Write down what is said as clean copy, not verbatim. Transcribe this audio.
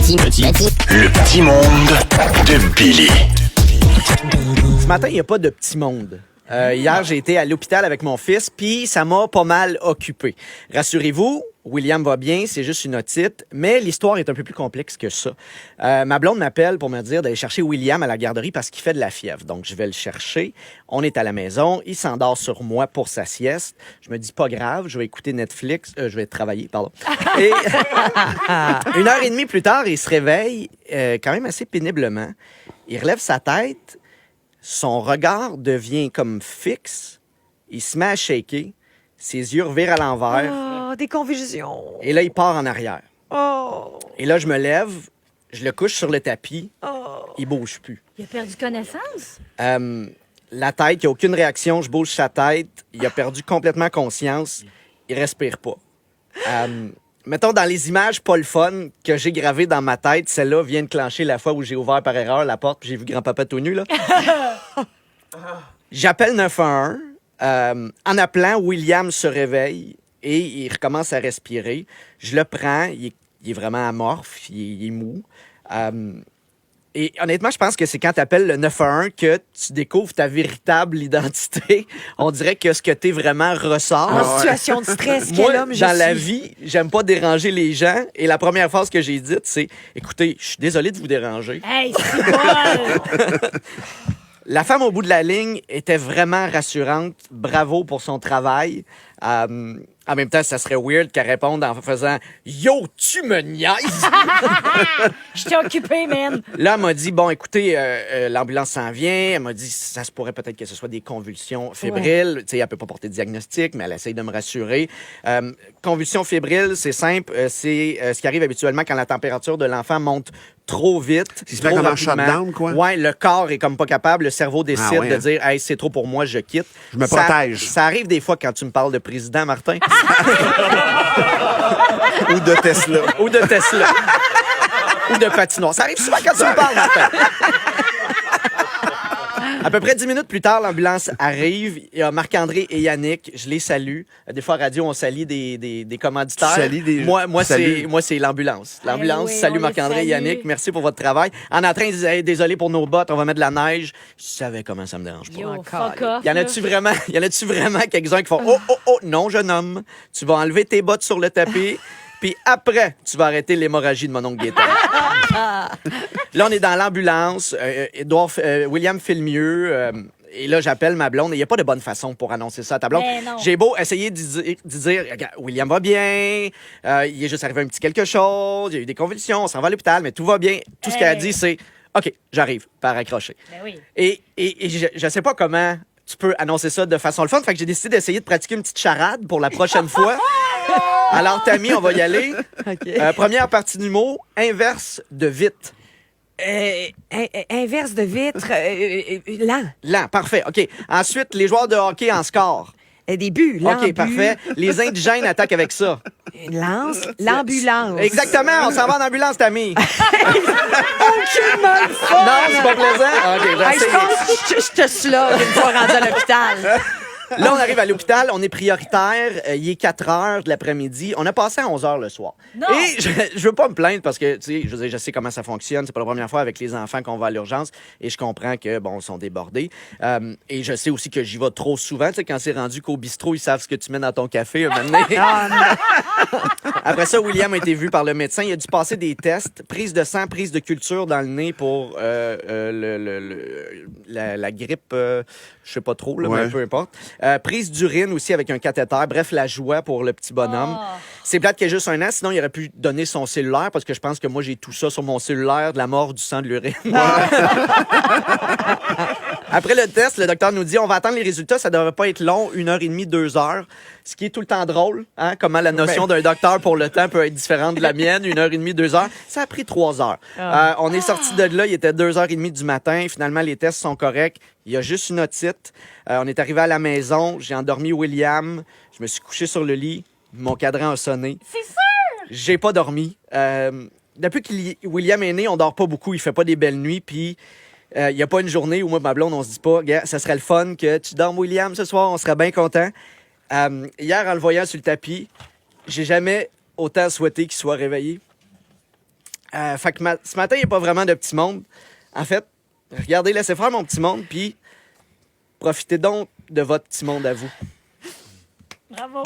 Le petit monde de Billy. Ce matin, il n'y a pas de petit monde. Hier, j'ai été à l'hôpital avec mon fils, puis ça m'a pas mal occupé. Rassurez-vous, William va bien, c'est juste une otite, mais l'histoire est un peu plus complexe que ça. Ma blonde m'appelle pour me dire d'aller chercher William à la garderie parce qu'il fait de la fièvre. Donc, je vais le chercher. On est à la maison. Il s'endort sur moi pour sa sieste. Je me dis, pas grave, je vais écouter Netflix. Je vais travailler, pardon. Et 1h30 plus tard, il se réveille quand même assez péniblement. Il relève sa tête. Son regard devient comme fixe. Il se met à shaker. Ses yeux revirent à l'envers. Oh, des convulsions. Et là, il part en arrière. Oh. Et là, je me lève, je le couche sur le tapis. Oh. Il bouge plus. Il a perdu connaissance? La tête, il n'y a aucune réaction. Je bouge sa tête. Il a perdu complètement conscience. Il respire pas. Mettons, dans les images pas le fun que j'ai gravées dans ma tête, celle-là vient de clencher la fois où j'ai ouvert par erreur la porte puis j'ai vu grand-papa tout nu, là. J'appelle 911. En appelant, William se réveille et il recommence à respirer. Je le prends. Il est vraiment amorphe. Il est mou. Et honnêtement, je pense que c'est quand tu appelles le 911 que tu découvres ta véritable identité. On dirait que ce que tu es vraiment ressort. En situation de stress, Moi, quel homme je dans la suis. vie, j'aime pas déranger les gens. Et la première phrase que j'ai dite, c'est « Écoutez, je suis désolé de vous déranger. » Hey, c'est bon! La femme au bout de la ligne était vraiment rassurante. Bravo pour son travail. En même temps, ça serait weird qu'elle réponde en faisant « Yo, tu me niaises! » Je t'ai occupé, man. Là, elle m'a dit, bon, écoutez, l'ambulance s'en vient. Elle m'a dit, ça se pourrait peut-être que ce soit des convulsions fébriles. Tu sais, elle peut pas porter de diagnostic, mais elle essaye de me rassurer. Convulsions fébriles, c'est simple. C'est ce qui arrive habituellement quand la température de l'enfant monte trop vite. Il se met comme en shutdown, quoi? Ouais, le corps est comme pas capable. Le cerveau décide ouais, de hein? dire, hey, c'est trop pour moi, je quitte. Je me Ça- protège. Ça arrive des fois quand tu me parles de président, Martin. Ou de Tesla. Ou de Tesla. Ou de patinoire. Ça arrive souvent quand tu me parles, Martin. À peu près 10 minutes plus tard, l'ambulance arrive. Il y a Marc-André et Yannick. Je les salue. Des fois, à radio, on salue des commanditaires. Tu salues des- Moi, Salut. c'est l'ambulance. L'ambulance, oui, on salut les Marc-André et salue. Yannick. Merci pour votre travail. En entrain, ils disaient, hey, désolé pour nos bottes, on va mettre de la neige. Je savais comment ça me dérange pas. Yo, fuck off. Y en a-tu vraiment quelques-uns qui font oh, non, jeune homme, tu vas enlever tes bottes sur le tapis, puis après, tu vas arrêter l'hémorragie de mon oncle Gaétan. Là, on est dans l'ambulance. William fait le mieux. Et là, j'appelle ma blonde. Il n'y a pas de bonne façon pour annoncer ça à ta blonde. Mais non. J'ai beau essayer d'y dire, regarde, William va bien, il est juste arrivé un petit quelque chose, il y a eu des convulsions, on s'en va à l'hôpital, mais tout va bien. Tout ce qu'elle a dit, c'est OK, j'arrive, par accrocher. Ben oui. Et je sais pas comment tu peux annoncer ça de façon le fun. Fait que j'ai décidé d'essayer de pratiquer une petite charade pour la prochaine fois. Alors, Tammy, on va y aller. OK. Première partie du mot, inverse de vite. Inverse de vitre, lent. Lent, parfait. OK. Ensuite, les joueurs de hockey en score. Des buts, lent. OK, parfait. Les indigènes attaquent avec ça. Une lance, l'ambulance. Exactement, on s'en va en ambulance, Tammy. Aucunement le fun. Non, c'est pas plaisant? OK, Hey, j'essaie. je pense que je te slog une fois rendu à l'hôpital. Là, on arrive à l'hôpital, on est prioritaire, il est 4 heures de l'après-midi. On a passé à 11 heures le soir. Non! Et je veux pas me plaindre parce que, tu sais, je veux dire, je sais comment ça fonctionne. C'est pas la première fois avec les enfants qu'on va à l'urgence et je comprends que, bon, ils sont débordés. Et je sais aussi que j'y vais trop souvent. Tu sais, quand c'est rendu qu'au bistrot, ils savent ce que tu mets dans ton café. Un moment donné. Après ça, William a été vu par le médecin. Il a dû passer des tests, prise de sang, prise de culture dans le nez pour la grippe, je sais pas trop, là, Ouais. mais peu importe. Prise d'urine aussi avec un cathéter. Bref, la joie pour le petit bonhomme. Oh. C'est plate qu'il ait juste 1 an, sinon il aurait pu donner son cellulaire parce que je pense que moi, j'ai tout ça sur mon cellulaire, de la mort, du sang, de l'urine. Après le test, le docteur nous dit on va attendre les résultats, ça devrait pas être long, 1h30, 2 heures. Ce qui est tout le temps drôle, hein, comment la notion d'un docteur pour le temps peut être différente de la mienne, 1h30, 2 heures. Ça a pris 3 heures. On est sorti de là, il était 2h30 du matin. Finalement, les tests sont corrects. Il y a juste une otite. On est arrivé à la maison, j'ai endormi William, je me suis couché sur le lit, mon cadran a sonné. C'est sûr! J'ai pas dormi. Depuis que William est né, on dort pas beaucoup, il fait pas des belles nuits, puis il n'y a pas une journée où moi, ma blonde, on se dit pas, gars, ça serait le fun que tu dormes William ce soir, on serait bien content. Hier, en le voyant sur le tapis, j'ai jamais autant souhaité qu'il soit réveillé. Fait que ce matin, il n'y a pas vraiment de petit monde. En fait, regardez, laissez faire mon petit monde, puis profitez donc de votre petit monde à vous. Bravo.